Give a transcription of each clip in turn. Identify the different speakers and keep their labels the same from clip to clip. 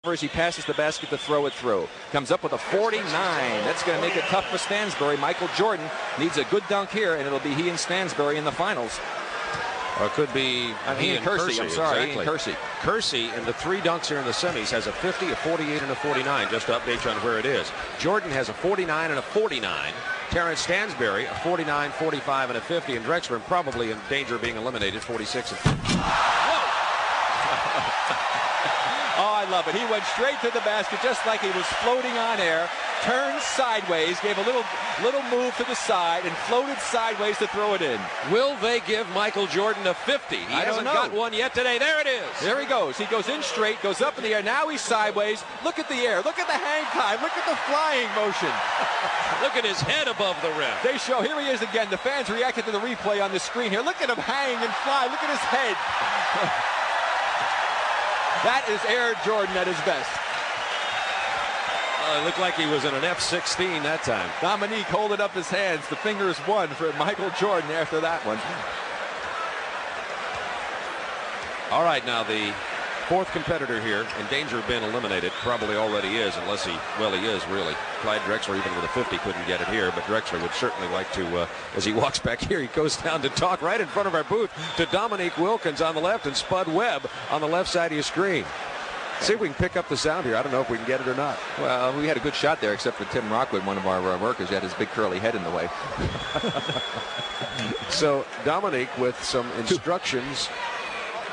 Speaker 1: He passes the basket to throw it through. Comes up with a 49. That's going to make it tough for Stansbury. Michael Jordan needs a good dunk here, and it'll be he and Stansbury in the finals.
Speaker 2: Or it could be he and Kersey.
Speaker 1: I'm sorry,
Speaker 2: exactly.
Speaker 1: He and Kersey.
Speaker 2: Kersey in the 3 dunks here in the semis has a 50, a 48, and a 49, just to update you on where it is. Jordan has a 49 and a 49. Terrence Stansbury, a 49, 45, and a 50. And Drexler probably in danger of being eliminated, 46 and 50.
Speaker 1: Oh, I love it. He went straight to the basket just like he was floating on air, turned sideways, gave a little move to the side, and floated sideways to throw it in.
Speaker 2: Will they give Michael Jordan a 50? He hasn't got one yet today. There it is.
Speaker 1: There he goes. He goes in straight, goes up in the air. Now he's sideways. Look at the air. Look at the hang time. Look at the flying motion.
Speaker 2: Look at his head above the rim.
Speaker 1: They show, here he is again. The fans reacted to the replay on the screen here. Look at him hang and fly. Look at his head. That is Air Jordan at his best.
Speaker 2: It looked like he was in an F-16 that time.
Speaker 1: Dominique holding up his hands. The fingers won for Michael Jordan after that one.
Speaker 2: All right, now the 4th competitor here in danger of being eliminated, probably already is, unless he is really. Clyde Drexler, even with a 50, couldn't get it here, but Drexler would certainly like to, as he walks back here, he goes down to talk right in front of our booth to Dominique Wilkins on the left and Spud Webb on the left side of your screen. See if we can pick up the sound here. I don't know if we can get it or not.
Speaker 1: Well, we had a good shot there, except for Tim Rockwood, one of our workers, who had his big curly head in the way.
Speaker 2: So Dominique with some instructions.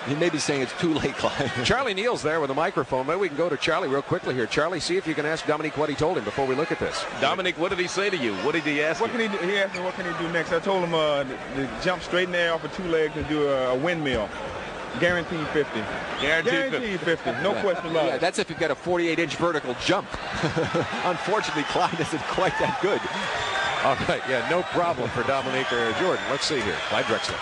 Speaker 1: He may be saying it's too late, Clyde.
Speaker 2: Charlie Neal's there with a microphone. Maybe we can go to Charlie real quickly here. Charlie, see if you can ask Dominique what he told him before we look at this.
Speaker 3: Dominique, what did he say to you? What did he ask you?
Speaker 4: He asked me what can he do next. I told him to jump straight in there off of 2 legs and do a windmill. Guaranteed 50. Guaranteed 50. No question about it.
Speaker 1: That's if you've got a 48-inch vertical jump. Unfortunately, Clyde isn't quite that good.
Speaker 2: All right, yeah, no problem for Dominique or Jordan. Let's see here. Clyde Drexler.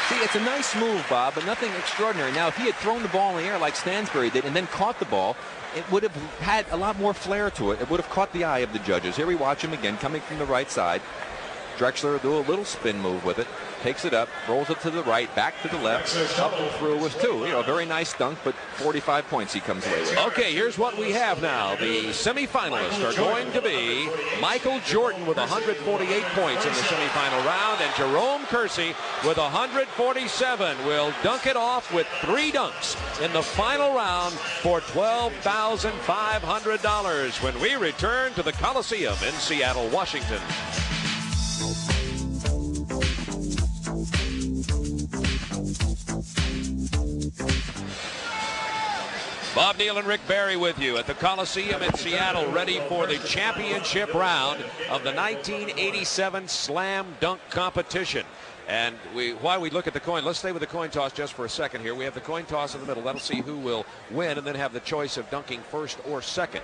Speaker 1: See, it's a nice move, Bob, but nothing extraordinary. Now, if he had thrown the ball in the air like Stansbury did and then caught the ball, it would have had a lot more flair to it. It would have caught the eye of the judges. Here we watch him again coming from the right side. Drexler do a little spin move with it, takes it up, rolls it to the right, back to the left, up and through with 2. You know, a very nice dunk, but 45 points he comes away with.
Speaker 2: Okay, here's what we have now. The semifinalists are going to be Michael Jordan with 148 points in the semifinal round, and Jerome Kersey with 147 will dunk it off with 3 dunks in the final round for $12,500 when we return to the Coliseum in Seattle, Washington. Bob Neal and Rick Barry with you at the Coliseum in Seattle, ready for the championship round of the 1987 Slam Dunk Competition. And while we look at the coin, let's stay with the coin toss just for a second here. We have the coin toss in the middle. That'll see who will win and then have the choice of dunking first or second.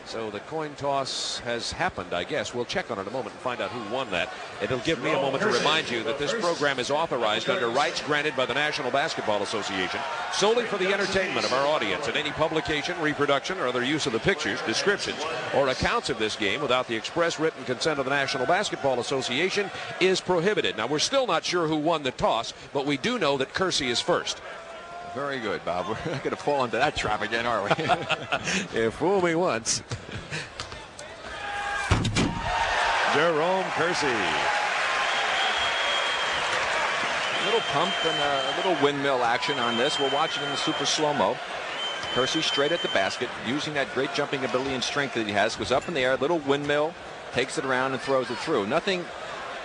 Speaker 2: So the coin toss has happened, I guess. We'll check on it in a moment and find out who won that. It'll give me a moment to remind you that this program is authorized under rights granted by the National Basketball Association solely for the entertainment of our audience, and any publication, reproduction, or other use of the pictures, descriptions, or accounts of this game without the express written consent of the National Basketball Association is prohibited. Now, we're still not sure who won the toss, but we do know that Kersey is first.
Speaker 1: Very good, Bob. We're not going to fall into that trap again, are we?
Speaker 2: Yeah, fool me once. Jerome Kersey.
Speaker 1: A little pump and a little windmill action on this. We'll watch it in the super slow-mo. Kersey straight at the basket, using that great jumping ability and strength that he has. Goes up in the air, little windmill, takes it around and throws it through. Nothing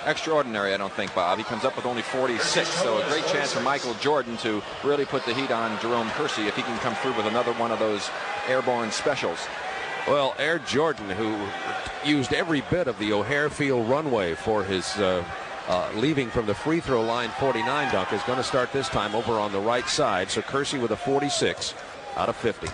Speaker 1: extraordinary, I don't think, Bob. He comes up with only 46, so a great chance for Michael Jordan to really put the heat on Jerome Kersey if he can come through with another one of those airborne specials.
Speaker 2: Well, Air Jordan, who used every bit of the O'Hare Field runway for his leaving from the free throw line 49 dunk, is going to start this time over on the right side. So Kersey with a 46 out of 50.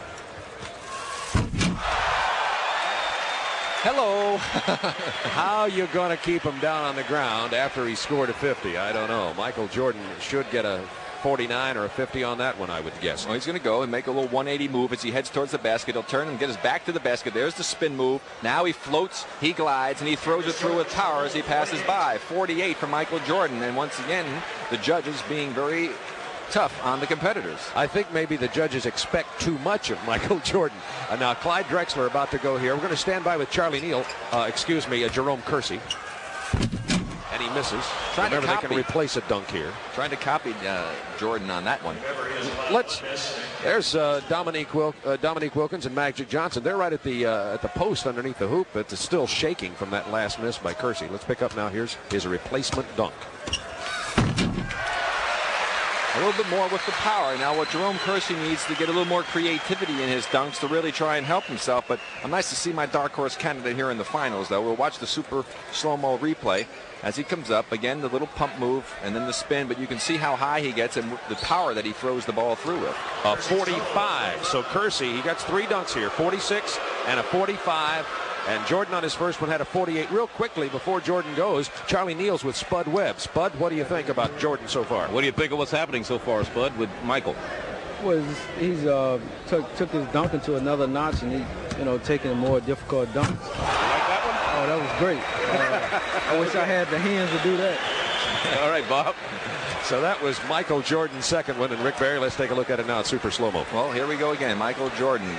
Speaker 1: Hello.
Speaker 2: How you going to keep him down on the ground after he scored a 50? I don't know. Michael Jordan should get a 49 or a 50 on that one, I would guess.
Speaker 1: Well, he's going to go and make a little 180 move as he heads towards the basket. He'll turn and get his back to the basket. There's the spin move. Now he floats, he glides, and he throws it through with power as he passes by. 48 for Michael Jordan. And once again, the judges being very tough on the competitors.
Speaker 2: I think maybe the judges expect too much of Michael Jordan. Now Clyde Drexler about to go here. We're going to stand by with Charlie Neal. Jerome Kersey. And he misses. Remember, they can replace a dunk here.
Speaker 1: Trying to copy Jordan on that one.
Speaker 2: There's Dominique Wilkins and Magic Johnson. They're right at the post underneath the hoop. It's still shaking from that last miss by Kersey. Let's pick up now. Here's his replacement dunk.
Speaker 1: A little bit more with the power. Now what Jerome Kersey needs to get a little more creativity in his dunks to really try and help himself. But I'm nice to see my dark horse candidate here in the finals, though. We'll watch the super slow-mo replay as he comes up. Again, the little pump move and then the spin. But you can see how high he gets and the power that he throws the ball through with.
Speaker 2: 45. So Kersey, he gets 3 dunks here. 46 and a 45. And Jordan on his first one had a 48. Real quickly before Jordan goes, Charlie Neal's with Spud Webb. Spud, what do you think about Jordan so far?
Speaker 3: What do you think of what's happening so far, Spud, with Michael?
Speaker 5: Well, he's took his dunking to another notch, and he's taking a more difficult dunk.
Speaker 3: You like that one?
Speaker 5: Oh, that was great. I wish I had the hands to do that.
Speaker 3: All right, Bob.
Speaker 2: So that was Michael Jordan's second one, and Rick Barry, let's take a look at it now at super slow-mo.
Speaker 1: Well, here we go again. Michael Jordan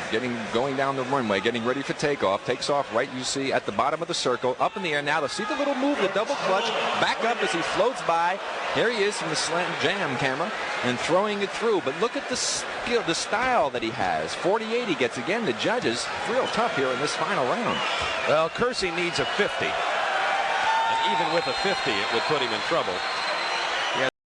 Speaker 1: going down the runway, getting ready for takeoff. Takes off right, you see, at the bottom of the circle, up in the air. Now, to see the little move, the double clutch, back up as he floats by. Here he is from the slant jam camera and throwing it through. But look at the skill, the style that he has. 48 he gets. Again, the judges, real tough here in this final round.
Speaker 2: Well, Kersey needs a 50. And even with a 50, it would put him in trouble.